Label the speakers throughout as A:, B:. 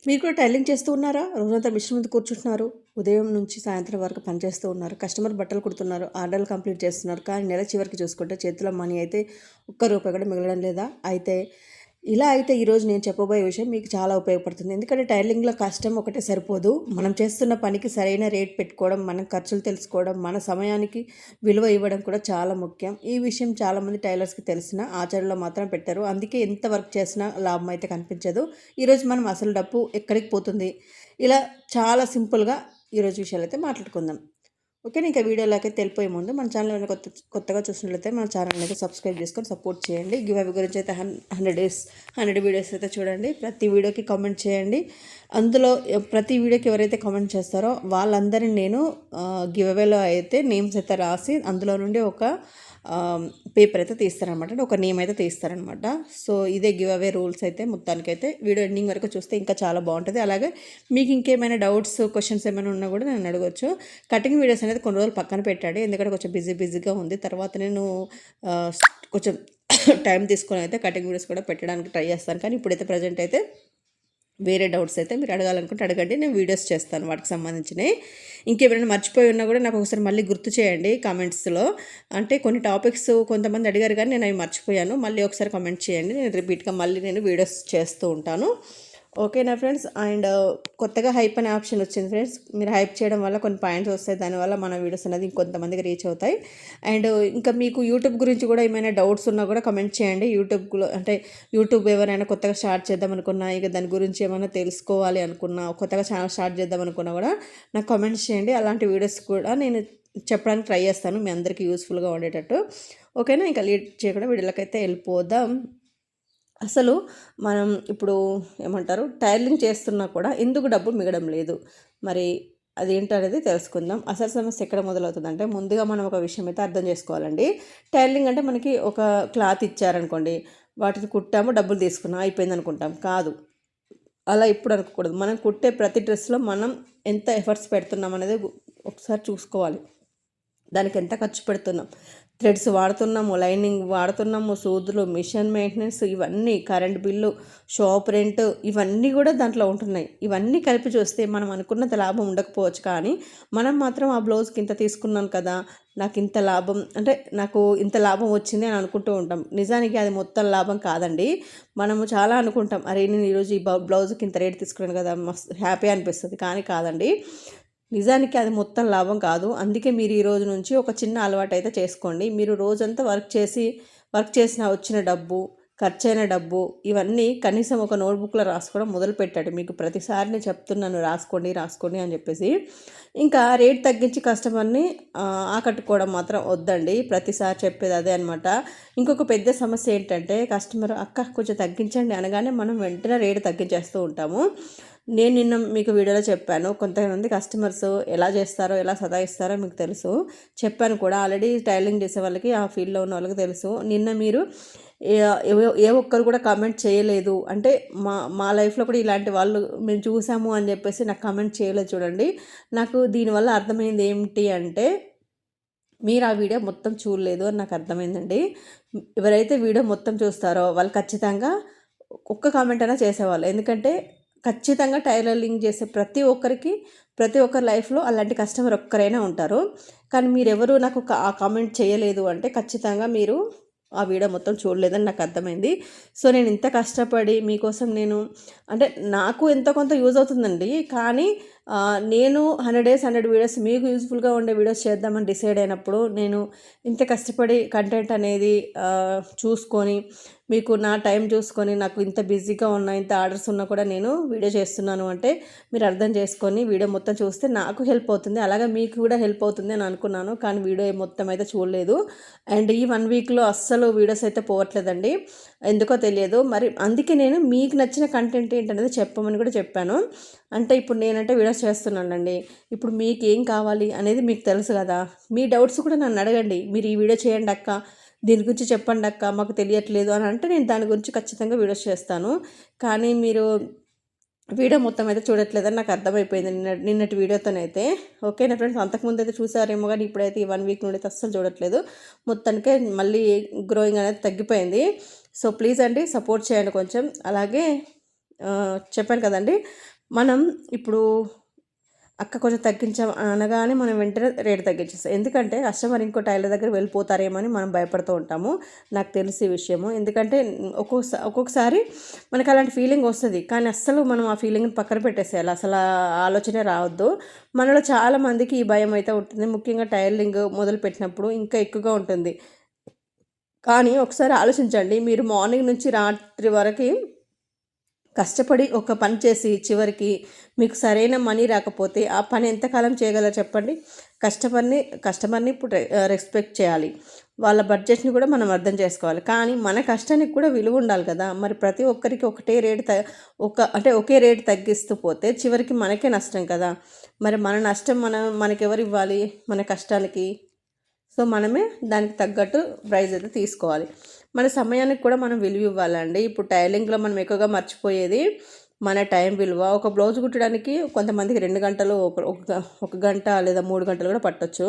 A: మీరు కూడా టైలరింగ్ చేస్తూ ఉన్నారా? రోజంతా మిషన్ మీద కూర్చుంటున్నారు. ఉదయం నుంచి సాయంత్రం వరకు పనిచేస్తూ ఉన్నారు. కస్టమర్ బట్టలు కుడుతున్నారు. ఆర్డర్‌లు కంప్లీట్ చేస్తున్నారు. కానీ నెల చివరికి చూసుకుంటే చేతిలో మనీ అయితే ఒక్క రూపాయి కూడా మిగలడం లేదా? అయితే ఇలా అయితే ఈరోజు నేను చెప్పబోయే విషయం మీకు చాలా ఉపయోగపడుతుంది. ఎందుకంటే టైలరింగ్‌లో కష్టం ఒకటే సరిపోదు. మనం చేస్తున్న పనికి సరైన రేట్ పెట్టుకోవడం, మన ఖర్చులు తెలుసుకోవడం, మన సమయానికి విలువ ఇవ్వడం కూడా చాలా ముఖ్యం. ఈ విషయం చాలామంది టైలర్స్‌కి తెలిసినా ఆచరణలో మాత్రం పెట్టరు. అందుకే ఎంత వర్క్ చేసినా లాభం అయితే కనిపించదు. ఈరోజు మనం అసలు డబ్బు ఎక్కడికి పోతుంది? ఇలా చాలా సింపుల్‌గా ఈరోజు విషయాలైతే మాట్లాడుకుందాం. ఓకేనా? ఇంకా వీడియోలోకైతే వెళ్ళిపోయే ముందు మన ఛానల్ ఏమైనా కొత్తగా చూసినట్లయితే మన ఛానల్ అయితే సబ్స్క్రైబ్ చేసుకొని సపోర్ట్ చేయండి. గివ్ అవే గురించి అయితే 100 వీడియోస్ అయితే చూడండి. ప్రతి వీడియోకి కామెంట్ చేయండి. అందులో ప్రతి వీడియోకి ఎవరైతే కామెంట్ చేస్తారో వాళ్ళందరినీ నేను గివ్ అవేలో అయితే నేమ్స్ అయితే రాసి అందులో నుండి ఒక పేపర్ అయితే తీస్తారనమాట. అంటే ఒక నేమ్ అయితే తీస్తారనమాట. సో ఇదే గివ్ అవే రూల్స్ అయితే మొత్తానికైతే వీడియో ఎండింగ్ వరకు చూస్తే ఇంకా చాలా బాగుంటుంది. అలాగే మీకు ఇంకేమైనా డౌట్స్ క్వశ్చన్స్ ఏమైనా ఉన్నా కూడా నేను అడగవచ్చు. కటింగ్ వీడియోస్ అనేది కొన్ని రోజులు పక్కన పెట్టండి, ఎందుకంటే కొంచెం బిజీగా ఉంది. తర్వాత నేను కొంచెం టైం తీసుకొని అయితే కటింగ్ వీడియోస్ కూడా పెట్టడానికి ట్రై చేస్తాను. కానీ ఇప్పుడైతే ప్రజెంట్ అయితే వేరే డౌట్స్ అయితే మీరు అడగాలనుకుంటే అడగండి, నేను వీడియోస్ చేస్తాను వాటికి సంబంధించినవి. ఇంకేమైనా మర్చిపోయి ఉన్నా కూడా నాకు ఒకసారి మళ్ళీ గుర్తు చేయండి కామెంట్స్లో. అంటే కొన్ని టాపిక్స్ కొంతమంది అడిగారు కానీ నేను అవి మర్చిపోయాను. మళ్ళీ ఒకసారి కామెంట్ చేయండి, నేను రిపీట్గా మళ్ళీ నేను వీడియోస్ చేస్తూ ఉంటాను. ఓకేనా ఫ్రెండ్స్? అండ్ కొత్తగా హైప్ అనే ఆప్షన్ వచ్చింది ఫ్రెండ్స్. మీరు హైప్ చేయడం వల్ల కొన్ని పాయింట్స్ వస్తాయి, దానివల్ల మన వీడియోస్ అనేది ఇంకొంతమందికి రీచ్ అవుతాయి. అండ్ ఇంకా మీకు యూట్యూబ్ గురించి కూడా ఏమైనా డౌట్స్ ఉన్నా కూడా కమెంట్ చేయండి. యూట్యూబ్లో అంటే యూట్యూబ్ ఎవరైనా కొత్తగా స్టార్ట్ చేద్దాం అనుకున్నా, ఇక దాని గురించి ఏమైనా తెలుసుకోవాలి అనుకున్నా, కొత్తగా ఛానల్ స్టార్ట్ చేద్దాం అనుకున్నా కూడా నాకు కమెంట్స్ చేయండి. అలాంటి వీడియోస్ కూడా నేను చెప్పడానికి ట్రై చేస్తాను, మీ అందరికీ యూస్ఫుల్గా ఉండేటట్టు. ఓకేనా? ఇంకా లేట్ చేయకుండా వీడియోలకైతే వెళ్ళిపోదాం. అసలు మనం ఇప్పుడు ఏమంటారు, టైలరింగ్ చేస్తున్నా కూడా ఎందుకు డబ్బు మిగడం లేదు, మరి అదేంటనేది తెలుసుకుందాం. అసలు సమస్య ఎక్కడ మొదలవుతుందంటే ముందుగా మనం ఒక విషయం అయితే అర్థం చేసుకోవాలండి. టైలరింగ్ అంటే మనకి ఒక క్లాత్ ఇచ్చారనుకోండి, వాటిని కుట్టాము, డబ్బులు తీసుకున్నాం, అయిపోయింది అనుకుంటాం. కాదు, అలా ఎప్పుడు అనుకోకూడదు. మనం కుట్టే ప్రతి డ్రెస్లో మనం ఎంత ఎఫర్ట్స్ పెడుతున్నాం అనేది ఒకసారి చూసుకోవాలి. దానికి ఎంత ఖర్చు పెడుతున్నాం, థ్రెడ్స్ వాడుతున్నాము, లైనింగ్ వాడుతున్నాము, సూదులు, మిషన్ మెయింటెనెన్స్, ఇవన్నీ కరెంట్ బిల్లు, షాప్ రెంట్, ఇవన్నీ కూడా దాంట్లో ఉంటున్నాయి. ఇవన్నీ కలిపి చూస్తే మనం అనుకున్నంత లాభం ఉండకపోవచ్చు, కానీ మనం మాత్రం ఆ బ్లౌజ్కి ఇంత తీసుకున్నాను కదా, నాకు ఇంత లాభం, అంటే నాకు ఇంత లాభం వచ్చింది అని అనుకుంటూ ఉంటాం. నిజానికి అది మొత్తం లాభం కాదండి. మనము చాలా అనుకుంటాం, అరే నేను ఈరోజు ఈ బ్లౌజ్కి ఇంత రేట్ తీసుకున్నాను కదా, మస్తు హ్యాపీ అనిపిస్తుంది. కానీ కాదండి, నిజానికి అది మొత్తం లాభం కాదు. అందుకే మీరు ఈ రోజు నుంచి ఒక చిన్న అలవాటు అయితే చేసుకోండి. మీరు రోజంతా వర్క్ చేసిన వచ్చిన డబ్బు, ఖర్చైన డబ్బు, ఇవన్నీ కనీసం ఒక నోట్బుక్లో రాసుకోవడం మొదలుపెట్టాడు. మీకు ప్రతిసారి నేను చెప్తున్నాను, రాసుకోండి అని చెప్పేసి. ఇంకా రేట్ తగ్గించి కస్టమర్ని ఆకట్టుకోవడం మాత్రం వద్దండి. ప్రతిసారి చెప్పేది అదే అనమాట. ఇంకొక పెద్ద సమస్య ఏంటంటే, కస్టమర్ అక్క కొంచెం తగ్గించండి అనగానే మనం వెంటనే రేటు తగ్గించేస్తూ ఉంటాము. నేను నిన్న మీకు వీడియోలో చెప్పాను, కొంతమంది కస్టమర్స్ ఎలా చేస్తారో, ఎలా సతాయిస్తారో మీకు తెలుసు. చెప్పాను కూడా, ఆల్రెడీ టైలరింగ్ చేసే వాళ్ళకి, ఆ ఫీల్డ్లో ఉన్న వాళ్ళకి తెలుసు. నిన్న మీరు ఏ ఒక్కరు కూడా కామెంట్ చేయలేదు అంటే, మా లైఫ్లో కూడా ఇలాంటి వాళ్ళు మేము చూసాము అని చెప్పేసి నాకు కామెంట్ చేయలేదు. చూడండి, నాకు దీనివల్ల అర్థమైంది ఏమిటి అంటే, మీరు ఆ వీడియో మొత్తం చూడలేదు అని నాకు అర్థమైందండి. ఎవరైతే వీడియో మొత్తం చూస్తారో వాళ్ళు ఖచ్చితంగా ఒక్క కామెంట్ అయినా చేసేవాళ్ళు. ఎందుకంటే ఖచ్చితంగా టైలరింగ్ చేసే ప్రతి ఒక్కరి లైఫ్లో అలాంటి కస్టమర్ ఒక్కరైనా ఉంటారు. కానీ మీరెవరు నాకు ఆ కామెంట్ చేయలేదు అంటే ఖచ్చితంగా మీరు ఆ వీడియో మొత్తం చూడలేదని నాకు అర్థమైంది. సో నేను ఇంత కష్టపడి మీకోసం నేను, అంటే నాకు ఎంతో కొంత యూజ్ అవుతుందండి. కానీ నేను 100 డేస్ 100 వీడియోస్ మీకు యూజ్ఫుల్గా ఉండే వీడియోస్ చేద్దామని డిసైడ్ అయినప్పుడు, నేను ఇంత కష్టపడి కంటెంట్ అనేది చూసుకొని, మీకు నా టైం చూసుకొని, నాకు ఇంత బిజీగా ఉన్నా, ఇంత ఆర్డర్స్ ఉన్నా కూడా నేను వీడియో చేస్తున్నాను అంటే మీరు అర్థం చేసుకొని వీడియో మొత్తం చూస్తే నాకు హెల్ప్ అవుతుంది, అలాగే మీకు కూడా హెల్ప్ అవుతుంది అని అనుకున్నాను. కానీ వీడియో మొత్తం అయితే చూడలేదు. అండ్ ఈ 1 వీక్లో అస్సలు వీడియోస్ అయితే పోవట్లేదండి, ఎందుకో తెలియదు. మరి అందుకే నేను మీకు నచ్చిన కంటెంట్ ఏంటనేది చెప్పమని కూడా చెప్పాను. అంటే ఇప్పుడు నేనంటే వీడియోస్ చేస్తున్నానండి, ఇప్పుడు మీకు ఏం కావాలి అనేది మీకు తెలుసు కదా. మీ డౌట్స్ కూడా నన్ను అడగండి. మీరు ఈ వీడియో చేయండి అక్క, దీని గురించి చెప్పండి అక్క, మాకు తెలియట్లేదు అని అంటే నేను దాని గురించి ఖచ్చితంగా వీడియోస్ చేస్తాను. కానీ మీరు వీడియో మొత్తం అయితే చూడట్లేదని నాకు అర్థమైపోయింది నిన్నటి వీడియోతోనైతే. ఓకేనా ఫ్రెండ్స్? అంతకుముందు అయితే చూసారేమో, కానీ ఇప్పుడైతే ఈ 1 వీక్ నుండి అయితే అస్సలు చూడట్లేదు. మొత్తానికే మళ్ళీ గ్రోయింగ్ అనేది తగ్గిపోయింది. సో ప్లీజ్ అండి, సపోర్ట్ చేయండి కొంచెం. అలాగే చెప్పాను కదండి. మనం ఇప్పుడు అక్క కొంచెం తగ్గించాం అనగానే మనం వెంటనే రేటు తగ్గించేస్తాం. ఎందుకంటే కస్టమర్ ఇంకో టైలర్ దగ్గర వెళ్ళిపోతారేమో అని మనం భయపడుతూ ఉంటాము. నాకు తెలుసు ఈ విషయము. ఎందుకంటే ఒక్కొక్కసారి మనకు అలాంటి ఫీలింగ్ వస్తుంది. కానీ అస్సలు మనం ఆ ఫీలింగ్ని పక్కన పెట్టేసేయాలి. అసలు ఆ ఆలోచనే రావద్దు. మనలో చాలామందికి ఈ భయం అయితే ఉంటుంది. ముఖ్యంగా టైలరింగ్ మొదలుపెట్టినప్పుడు ఇంకా ఎక్కువగా ఉంటుంది. కానీ ఒకసారి ఆలోచించండి. మీరు మార్నింగ్ నుంచి రాత్రి వరకు కష్టపడి ఒక పని చేసి చివరికి మీకు సరైన మనీ రాకపోతే ఆ పని ఎంతకాలం చేయగలరు చెప్పండి. కస్టమర్ని ఇప్పుడు రెస్పెక్ట్ చేయాలి. వాళ్ళ బడ్జెట్ని కూడా మనం అర్థం చేసుకోవాలి. కానీ మన కష్టానికి కూడా విలువ ఉండాలి కదా. మరి ప్రతి ఒక్కరికి ఒకటే రేటు ఒకే రేటు తగ్గిస్తూ పోతే చివరికి మనకే నష్టం కదా. మరి మన నష్టం మనకెవరు ఇవ్వాలి మన కష్టానికి? సో మనమే దానికి తగ్గట్టు ప్రైస్ అయితే తీసుకోవాలి. మన సమయానికి కూడా మనం విలువ ఇవ్వాలండి. ఇప్పుడు టైలరింగ్లో మనం ఎక్కువగా మర్చిపోయేది మన టైం విలువ. ఒక బ్లౌజ్ కుట్టడానికి కొంతమందికి 2 గంటలు, ఒక గంట లేదా 3 గంటలు కూడా పట్టొచ్చు.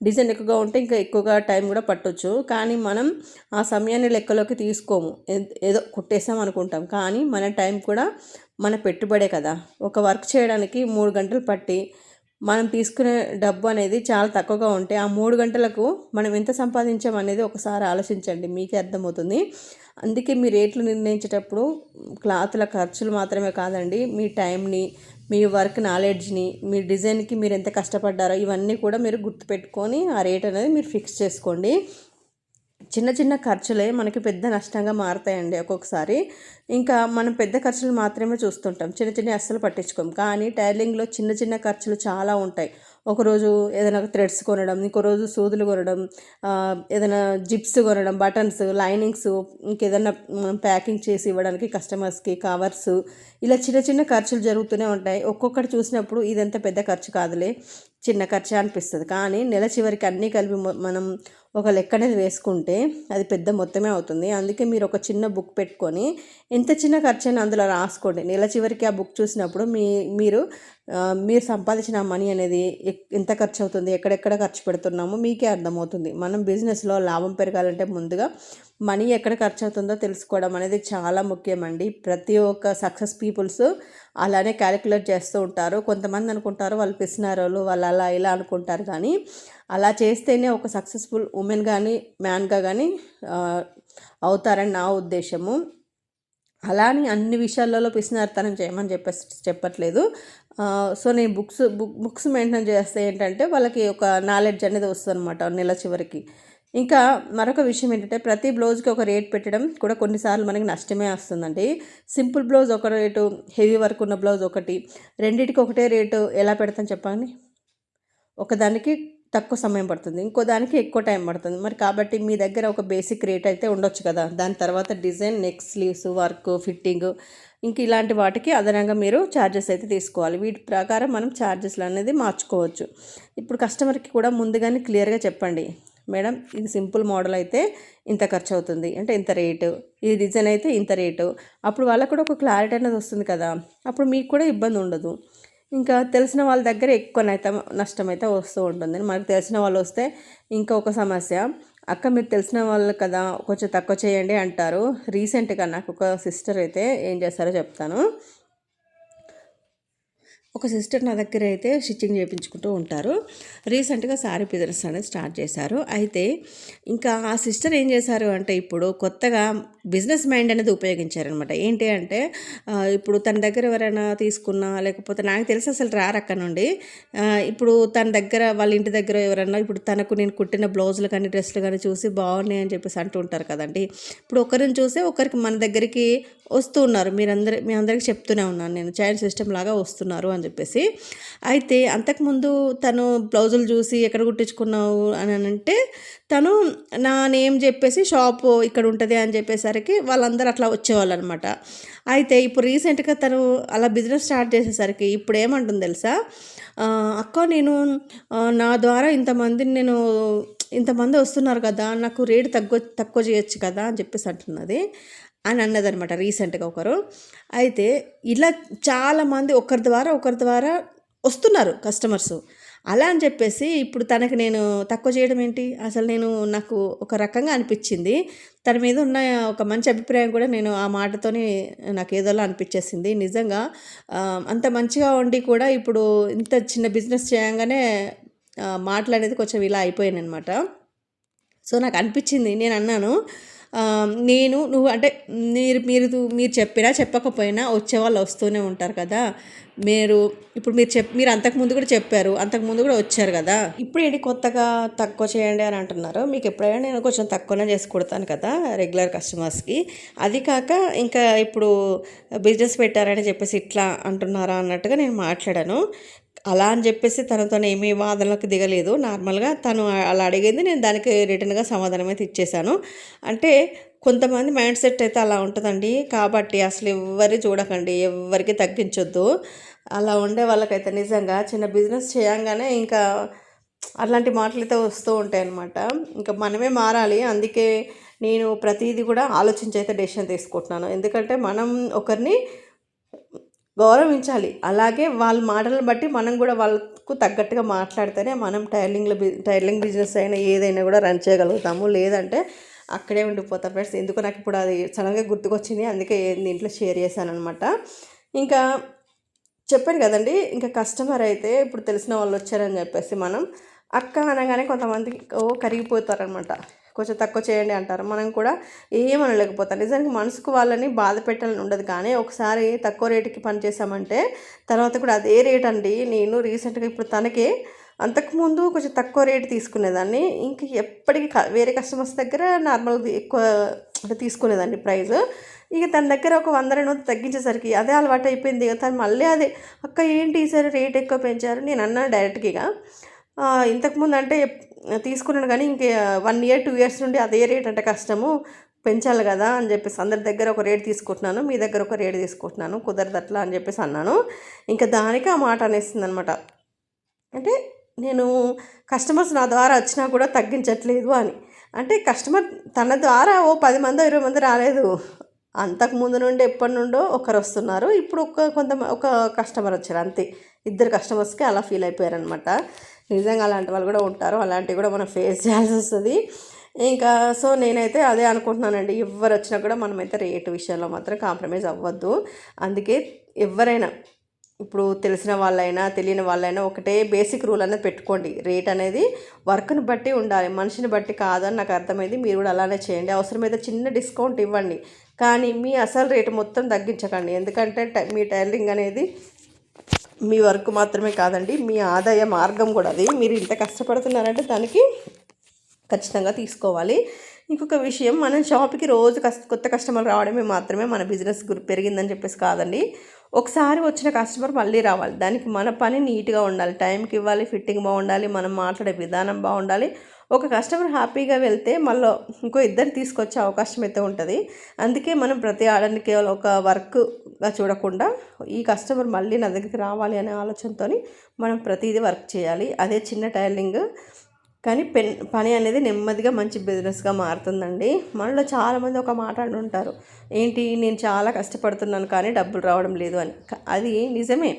A: డిజైన్ ఎక్కువగా ఉంటే ఇంకా ఎక్కువగా టైం కూడా పట్టొచ్చు. కానీ మనం ఆ సమయాన్ని లెక్కలోకి తీసుకోము. ఏదో కుట్టేసాం అనుకుంటాం. కానీ మన టైం కూడా మన పెట్టుబడే కదా. ఒక వర్క్ చేయడానికి 3 గంటలు పట్టి మనం తీసుకునే డబ్బు అనేది చాలా తక్కువగా ఉంటే ఆ 3 గంటలకు మనం ఎంత సంపాదించాం అనేది ఒకసారి ఆలోచించండి. మీకే అర్థమవుతుంది. అందుకే మీ రేట్లు నిర్ణయించేటప్పుడు క్లాతుల ఖర్చులు మాత్రమే కాదండి, మీ టైంని, మీ వర్క్ నాలెడ్జ్ని, మీ డిజైన్కి మీరు ఎంత కష్టపడ్డారో ఇవన్నీ కూడా మీరు గుర్తుపెట్టుకొని ఆ రేట్ అనేది మీరు ఫిక్స్ చేసుకోండి. చిన్న చిన్న ఖర్చులే మనకి పెద్ద నష్టంగా మారుతాయండి ఒక్కొక్కసారి. ఇంకా మనం పెద్ద ఖర్చులు మాత్రమే చూస్తుంటాం, చిన్న చిన్న అస్సలు పట్టించుకోం. కానీ టైలరింగ్లో చిన్న చిన్న ఖర్చులు చాలా ఉంటాయి. ఒకరోజు ఏదైనా థ్రెడ్స్ కొనడం, ఇంకో రోజు సూదులు కొనడం, ఏదైనా జిప్స్ కొనడం, బటన్స్, లైనింగ్స్, ఇంకేదైనా ప్యాకింగ్ చేసి ఇవ్వడానికి కస్టమర్స్కి కవర్స్, ఇలా చిన్న చిన్న ఖర్చులు జరుగుతూనే ఉంటాయి. ఒక్కొక్కటి చూసినప్పుడు ఇదంతా పెద్ద ఖర్చు కాదులే, చిన్న ఖర్చు అనిపిస్తుంది. కానీ నెల చివరికి అన్నీ కలిపి మనం ఒక లెక్క అనేది వేసుకుంటే అది పెద్ద మొత్తమే అవుతుంది. అందుకే మీరు ఒక చిన్న బుక్ పెట్టుకొని ఎంత చిన్న ఖర్చు అయినా అందులో రాసుకోండి. నెల చివరికి ఆ బుక్ చూసినప్పుడు మీరు సంపాదించిన మనీ అనేది ఎంత ఖర్చు అవుతుంది, ఎక్కడెక్కడ ఖర్చు పెడుతున్నామో మీకే అర్థమవుతుంది. మనం బిజినెస్లో లాభం పెరగాలంటే ముందుగా మనీ ఎక్కడ ఖర్చు అవుతుందో తెలుసుకోవడం అనేది చాలా ముఖ్యమండి. ప్రతి ఒక్క సక్సెస్ పీపుల్స్ అలానే క్యాలిక్యులేట్ చేస్తూ ఉంటారు. కొంతమంది అనుకుంటారు వాళ్ళు పిసినారోళ్ళు, వాళ్ళు అలా ఇలా అనుకుంటారు. కానీ అలా చేస్తేనే ఒక సక్సెస్ఫుల్ ఉమెన్ కానీ మ్యాన్గా కానీ అవుతారని నా ఉద్దేశము. అలానే అన్ని విషయాలలో పిసినారితనం చేయమని చెప్పట్లేదు. సో నేను బుక్స్ మెయింటైన్ చేస్తే ఏంటంటే వాళ్ళకి ఒక నాలెడ్జ్ అనేది వస్తుంది అనమాట నెల చివరికి. ఇంకా మరొక విషయం ఏంటంటే ప్రతి బ్లౌజ్కి ఒక రేట్ పెట్టడం కూడా కొన్నిసార్లు మనకి నష్టమే వస్తుందండి. సింపుల్ బ్లౌజ్ ఒక రేటు, హెవీ వర్క్ ఉన్న బ్లౌజ్ ఒకటి, రెండింటికి ఒకటే రేటు ఎలా పెడతాను చెప్పండి? ఒకదానికి తక్కువ సమయం పడుతుంది, ఇంకో దానికి ఎక్కువ టైం పడుతుంది. మరి కాబట్టి మీ దగ్గర ఒక బేసిక్ రేట్ అయితే ఉండొచ్చు కదా. దాని తర్వాత design, neck sleeves, work, fitting, ఇంక ఇలాంటి వాటికి అదనంగా మీరు ఛార్జెస్ అయితే తీసుకోవాలి. వీటి ప్రకారం మనం ఛార్జెస్లు అనేది మార్చుకోవచ్చు. ఇప్పుడు కస్టమర్కి కూడా ముందుగానే క్లియర్గా చెప్పండి, మేడం ఇది సింపుల్ మోడల్ అయితే ఇంత ఖర్చు అవుతుంది అంటే ఇంత రేటు, ఇది డిజైన్ అయితే ఇంత రేటు. అప్పుడు వాళ్ళకు కూడా ఒక క్లారిటీ అనేది వస్తుంది కదా. అప్పుడు మీకు కూడా ఇబ్బంది ఉండదు. ఇంకా తెలిసిన వాళ్ళ దగ్గర ఎక్కువనైతే నష్టం అయితే వస్తూ ఉంటుంది. మనకు తెలిసిన వాళ్ళు వస్తే ఇంకొక సమస్య, అక్క మీరు తెలిసిన వాళ్ళు కదా కొంచెం తక్కువ చేయండి అంటారు. రీసెంట్గా నాకు ఒక సిస్టర్ అయితే ఏం చేస్తారో చెప్తాను. ఒక సిస్టర్ నా దగ్గర అయితే స్టిచ్చింగ్ చేయించుకుంటూ ఉంటారు. రీసెంట్గా శారీ బిజినెస్ అనేది స్టార్ట్ చేశారు. అయితే ఇంకా ఆ సిస్టర్ ఏం చేశారు అంటే ఇప్పుడు కొత్తగా బిజినెస్ మైండ్ అనేది ఉపయోగించారనమాట. ఏంటి అంటే ఇప్పుడు తన దగ్గర ఎవరైనా తీసుకున్నా లేకపోతే నాకు తెలిసి అసలు రారు అక్కడ నుండి. ఇప్పుడు తన దగ్గర వాళ్ళ ఇంటి దగ్గర ఎవరైనా ఇప్పుడు తనకు నేను కుట్టిన బ్లౌజులు కానీ డ్రెస్సులు కానీ చూసి బాగున్నాయి అని చెప్పేసి అంటూ ఉంటారు కదండి. ఇప్పుడు ఒకరిని చూసి ఒకరికి మన దగ్గరికి వస్తూ ఉన్నారు. మీ అందరికీ చెప్తూనే ఉన్నాను నేను, చైన్ సిస్టమ్ లాగా వస్తున్నారు అని చెప్పేసి. అయితే అంతకుముందు తను బ్లౌజులు చూసి ఎక్కడ కుట్టించుకున్నావు అని అంటే తను నా నేమ్ చెప్పేసి షాపు ఇక్కడ ఉంటుంది అని చెప్పేసరికి వాళ్ళందరూ అట్లా వచ్చేవాళ్ళు అనమాట. అయితే ఇప్పుడు రీసెంట్గా తను అలా బిజినెస్ స్టార్ట్ చేసేసరికి ఇప్పుడు ఏమంటుంది తెలుసా, అక్క నేను నా ద్వారా ఇంతమంది వస్తున్నారు కదా, నాకు రేటు తక్కువ చేయొచ్చు కదా అని చెప్పేసి అంటున్నది అని అన్నదనమాట రీసెంట్గా ఒకరు. అయితే ఇలా చాలామంది ఒకరి ద్వారా వస్తున్నారు కస్టమర్స్. అలా అని చెప్పేసి ఇప్పుడు తనకి నేను తక్కువ చేయడం ఏంటి, అసలు నాకు ఒక రకంగా అనిపించింది. తన మీద ఉన్న ఒక మంచి అభిప్రాయం కూడా నేను ఆ మాటతోని నాకు ఏదోలా అనిపించేసింది. నిజంగా అంత మంచిగా ఉండి కూడా ఇప్పుడు ఇంత చిన్న బిజినెస్ చేయంగానే మాటలనేది కొంచెం ఇలా అయిపోయాననమాట. సో, నాకు అనిపించింది. నేనన్నాను నువ్వు అంటే మీరు చెప్పినా చెప్పకపోయినా వచ్చేవాళ్ళు వస్తూనే ఉంటారు కదా! మీరు ఇప్పుడు మీరు అంతకుముందు కూడా చెప్పారు. అంతకుముందు కూడా వచ్చారు కదా! ఇప్పుడేంటి కొత్తగా తక్కువ చేయండి అని అంటున్నారు. మీకు ఎప్పుడైనా నేను కొంచెం తక్కువనే చేసి కుడతాను కదా! రెగ్యులర్ కస్టమర్స్‌కి. అది కాక ఇంకా ఇప్పుడు బిజినెస్ పెట్టారని చెప్పేసి ఇట్లా అంటున్నారా అన్నట్టుగా నేను మాట్లాడాను. అలా అని చెప్పేసి తనతోని ఏమీ వాదనలకు దిగలేదు. నార్మల్‌గా తను అలా అడిగింది. నేను దానికి రిటర్న్‌గా సమాధానం అయితే ఇచ్చేసాను. అంటే కొంతమంది మైండ్ సెట్ అయితే అలా ఉంటదండి. కాబట్టి అసలు ఎవ్వరిని చూడకండి. ఎవ్వరికీ తగ్గించొద్దు. అలా ఉండే వాళ్ళకైతే నిజంగా చిన్న బిజినెస్ చేయంగానే ఇంకా అట్లాంటి మాటలైతే వస్తూ ఉంటాయన్నమాట. ఇంకా మనమే మారాలి. అందుకే నేను ప్రతీది కూడా ఆలోచించి అయితే డెసిషన్ తీసుకుంటున్నాను. ఎందుకంటే మనం ఒకరిని గౌరవించాలి. అలాగే వాళ్ళ మాటలను బట్టి మనం కూడా వాళ్ళకు తగ్గట్టుగా మాట్లాడితేనే మనం టైలరింగ్ బిజినెస్ అయినా ఏదైనా కూడా రన్ చేయగలుగుతాము. లేదంటే అక్కడే ఉండిపోతాం ఫ్రెండ్స్. ఎందుకో నాకు ఇప్పుడు అది సడన్‌గా గుర్తుకొచ్చింది. అందుకే దీంట్లో షేర్ చేశాననమాట. ఇంకా చెప్పాను కదండీ! ఇంకా కస్టమర్ అయితే ఇప్పుడు తెలిసిన వాళ్ళు వచ్చారని చెప్పేసి మనం అక్క అనగానే కొంతమంది కరిగిపోతారనమాట. కొంచెం తక్కువ చేయండి అంటారు. మనం కూడా ఏమనలేకపోతాం. నిజానికి మనసుకు వాళ్ళని బాధ పెట్టాలని ఉండదు. కానీ ఒకసారి తక్కువ రేటుకి పని చేశామంటే తర్వాత కూడా అదే రేట్ అండి. నేను రీసెంట్‌గా ఇప్పుడు తనకి అంతకుముందు కొంచెం తక్కువ రేటు తీసుకునేదాన్ని. ఇంక ఎప్పటికి వేరే కస్టమర్స్ దగ్గర నార్మల్‌గా ఎక్కువ అంటే తీసుకునేదాన్ని ప్రైస్. ఇక తన దగ్గర ఒక 100, 200 తగ్గించేసరికి అదే అలవాటయిపోయింది. ఇక తను మళ్ళీ అదే, "అక్క ఏంటి ఈసారి రేట్ ఎక్కువ పెంచారు?" నేను అన్నాను డైరెక్ట్‌గా ఇక. ఇంతకుముందు అంటే తీసుకున్నాను కానీ ఇంక 1 ఇయర్, 2 ఇయర్స్ నుండి అదే రేట్ అంటే కష్టము. పెంచాలి కదా అని చెప్పేసి అందరి దగ్గర ఒక రేట్ తీసుకుంటున్నాను. మీ దగ్గర ఒక రేట్ తీసుకుంటున్నాను. కుదరదు అట్లా అని చెప్పేసి అన్నాను. ఇంకా దానికి ఆ మాట అనేసిందనమాట. అంటే నేను కస్టమర్స్ నా ద్వారా వచ్చినా కూడా తగ్గించట్లేదు అని. అంటే కస్టమర్ తన ద్వారా ఓ 10 మందో, 20 మంది రాలేదు. అంతకుముందు నుండి ఎప్పటి నుండో ఒకరొస్తున్నారు. ఇప్పుడు ఒక కస్టమర్ వచ్చారు అంతే. ఇద్దరు కస్టమర్స్‌కి అలా ఫీల్ అయిపోయారనమాట. నిజంగా అలాంటి వాళ్ళు కూడా ఉంటారు. అలాంటివి కూడా మనం ఫేస్ చేయాల్సొస్తది. ఇంకా సో, నేనైతే అదే అనుకుంటున్నానండి. ఎవ్వరొచ్చినా కూడా మనమైతే రేటు విషయంలో మాత్రం కాంప్రమైజ్ అవ్వద్దు. అందుకే ఎవ్వరైనా ఇప్పుడు తెలిసిన వాళ్ళైనా, తెలియని వాళ్ళైనా ఒకటే బేసిక్ రూల్ అనేది పెట్టుకోండి. రేట్ అనేది వర్క్‌ని బట్టి ఉండాలి. మనిషిని బట్టి కాదని నాకు అర్థమైంది. మీరు కూడా అలానే చేయండి. అవసరమైతే చిన్న డిస్కౌంట్ ఇవ్వండి. కానీ మీ అసలు రేటు మొత్తం తగ్గించకండి. ఎందుకంటే మీ టైలరింగ్ అనేది మీ వర్క్ మాత్రమే కాదండి. మీ ఆదాయ మార్గం కూడా అది. మీరు ఇంత కష్టపడుతున్నారంటే దానికి ఖచ్చితంగా తీసుకోవాలి. ఇంకొక విషయం, మనం షాప్‌కి రోజు కొత్త కస్టమర్లు రావడమే మాత్రమే మన బిజినెస్ పెరిగిందని చెప్పేసి కాదండి. ఒకసారి వచ్చిన కస్టమర్ మళ్ళీ రావాలి. దానికి మన పని నీట్‌గా ఉండాలి. టైంకి ఇవ్వాలి, ఫిట్టింగ్ బాగుండాలి, మనం మాట్లాడే విధానం బాగుండాలి. ఒక కస్టమర్ హ్యాపీగా వెళ్తే మళ్ళీ ఇంకో ఇద్దరిని తీసుకొచ్చే అవకాశం అయితే ఉంటుంది. అందుకే మనం ప్రతి ఆర్డర్‌ని కేవలం ఒక వర్క్‌గా చూడకుండా ఈ కస్టమర్ మళ్ళీ నా దగ్గరికి రావాలి అనే ఆలోచనతోని మనం ప్రతిదీ వర్క్ చేయాలి. అదే చిన్న టైలరింగ్ కానీ పని అనేది నెమ్మదిగా మంచి బిజినెస్గా మారుతుందండి. మనలో చాలామంది ఒక మాట అంటుంటారు, ఏంటి నేను చాలా కష్టపడుతున్నాను కానీ డబ్బులు రావడం లేదు అని. అది నిజమే,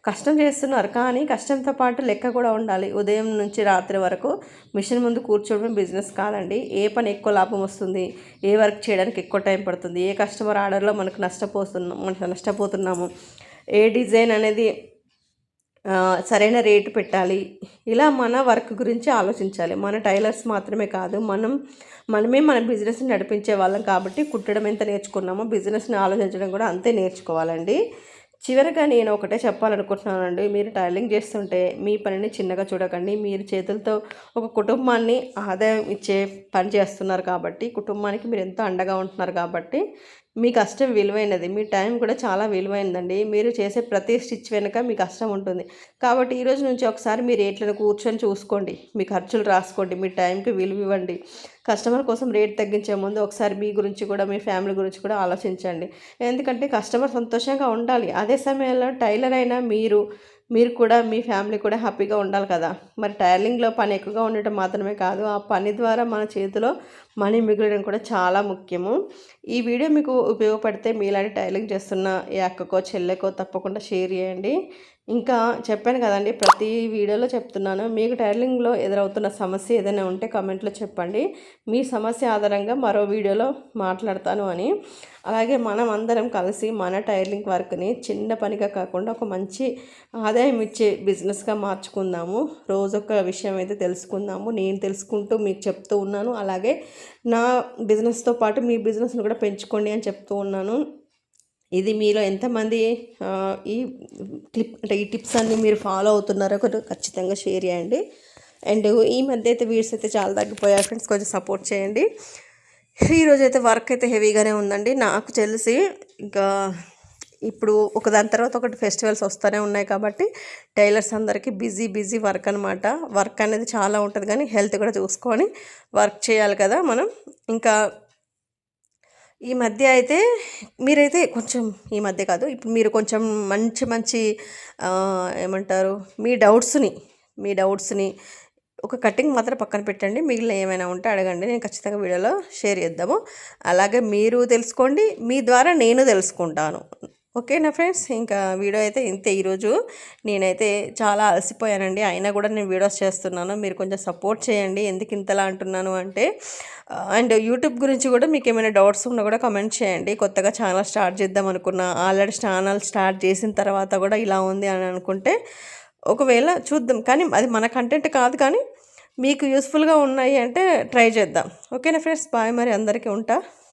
A: కష్టం చేస్తున్నారు కానీ కష్టంతో పాటు లెక్క కూడా ఉండాలి. ఉదయం నుంచి రాత్రి వరకు మిషన్ ముందు కూర్చోవడం బిజినెస్ కాదండి. ఏ పని ఎక్కువ లాభం వస్తుంది, ఏ వర్క్ చేయడానికి ఎక్కువ టైం పడుతుంది, ఏ కస్టమర్ ఆర్డర్లో మనకు నష్టపోతున్నాము, ఏ డిజైన్ అనేది సరైన రేటు పెట్టాలి. ఇలా మన వర్క్ గురించి ఆలోచించాలి. మన టైలర్స్ మాత్రమే కాదు, మనమే మన బిజినెస్ని నడిపించే వాళ్ళం కాబట్టి కుట్టడం ఎంత నేర్చుకున్నామో బిజినెస్ని ఆలోచించడం కూడా అంతే నేర్చుకోవాలండి. చివరిగా నేను ఒకటే చెప్పాలనుకుంటున్నానండి. మీరు టైలరింగ్ చేస్తుంటే మీ పనిని చిన్నగా చూడకండి. మీరు చేతులతో ఒక కుటుంబాన్ని ఆదాయం ఇచ్చే పని చేస్తున్నారు కాబట్టి, కుటుంబానికి మీరు ఎంతో అండగా ఉంటున్నారు కాబట్టి మీ కష్టం విలువైనది. మీ టైం కూడా చాలా విలువైనదండి. మీరు చేసే ప్రతి స్టిచ్ వెనుక మీ కష్టం ఉంటుంది. కాబట్టి ఈరోజు నుంచి ఒకసారి మీ రేట్లను కూర్చొని చూసుకోండి. మీ ఖర్చులు రాసుకోండి. మీ టైంకి విలువ ఇవ్వండి. కస్టమర్ కోసం రేట్ తగ్గించే ముందు ఒకసారి మీ గురించి కూడా, మీ ఫ్యామిలీ గురించి కూడా ఆలోచించండి. ఎందుకంటే కస్టమర్ సంతోషంగా ఉండాలి. అదే సమయంలో టైలర్ అయినా మీరు కూడా, మీ ఫ్యామిలీ కూడా హ్యాపీగా ఉండాలి కదా. మరి టైలరింగ్లో పని ఎక్కువగా ఉండటం మాత్రమే కాదు, ఆ పని ద్వారా మన చేతిలో మనీ మిగలడం కూడా చాలా ముఖ్యము. ఈ వీడియో మీకు ఉపయోగపడితే మీలాంటి టైలరింగ్ చేస్తున్న ఏ అక్కకో చెల్లెకో తప్పకుండా షేర్ చేయండి. ఇంకా చెప్పాను కదండి, ప్రతి వీడియోలో చెప్తున్నాను, మీకు టైలరింగ్లో ఎదురవుతున్న సమస్య ఏదైనా ఉంటే కామెంట్లో చెప్పండి, మీ సమస్య ఆధారంగా మరో వీడియోలో మాట్లాడతాను అని. అలాగే మనం అందరం కలిసి మన టైలరింగ్ వర్క్ని చిన్న పనిగా కాకుండా ఒక మంచి ఆదాయం ఇచ్చే బిజినెస్గా మార్చుకుందాము. రోజొక విషయం అయితే తెలుసుకుందాము. నేను తెలుసుకుంటూ మీకు చెప్తూ ఉన్నాను. అలాగే నా బిజినెస్తో పాటు మీ బిజినెస్ని కూడా పెంచుకోండి అని చెప్తూ ఉన్నాను. ఇది మీలో ఎంతమంది ఈ ఈ టిప్స్ అన్నీ మీరు ఫాలో అవుతున్నారో ఖచ్చితంగా షేర్ చేయండి. అండ్ ఈ మధ్య అయితే వీడ్స్ అయితే చాలా తగ్గిపోయాయి ఫ్రెండ్స్, కొంచెం సపోర్ట్ చేయండి. ఈరోజు అయితే వర్క్ అయితే హెవీగానే ఉందండి నాకు తెలిసి. ఇంకా ఇప్పుడు ఒకదాని తర్వాత ఒకటి ఫెస్టివల్స్ వస్తూనే ఉన్నాయి కాబట్టి టైలర్స్ అందరికీ బిజీ వర్క్ అనమాట. వర్క్ అనేది చాలా ఉంటుంది కానీ హెల్త్ కూడా చూసుకొని వర్క్ చేయాలి కదా మనం. ఇంకా ఈ మధ్య అయితే మీరైతే కొంచెం, ఈ మధ్య కాదు ఇప్పుడు మీరు కొంచెం మంచి ఏమంటారు, మీ డౌట్స్ని ఒక కటింగ్ మాత్రం పక్కన పెట్టండి. మిగిలిన ఏమైనా ఉంటే అడగండి, నేను ఖచ్చితంగా వీడియోలో షేర్ చేద్దాము. అలాగే మీరు తెలుసుకోండి, మీ ద్వారా నేను తెలుసుకుంటాను. ఓకేనా ఫ్రెండ్స్, ఇంకా వీడియో అయితే ఇంతే. ఈరోజు నేనైతే చాలా అలసిపోయానండి, అయినా కూడా నేను వీడియోస్ చేస్తున్నాను. మీరు కొంచెం సపోర్ట్ చేయండి. ఎందుకు ఇంతలా అంటున్నాను అంటే, అండ్ యూట్యూబ్ గురించి కూడా మీకు ఏమైనా డౌట్స్ ఉన్నా కూడా కమెంట్ చేయండి. కొత్తగా ఛానల్ స్టార్ట్ చేద్దాం అనుకున్నా, ఆల్రెడీ ఛానల్ స్టార్ట్ చేసిన తర్వాత కూడా ఇలా ఉంది అని అనుకుంటే ఒకవేళ చూద్దాం, కానీ అది మన కంటెంట్ కాదు, కానీ మీకు యూస్ఫుల్గా ఉన్నాయి అంటే ట్రై చేద్దాం. ఓకేనా ఫ్రెండ్స్, బాయ్, మరి అందరికీ ఉంటా.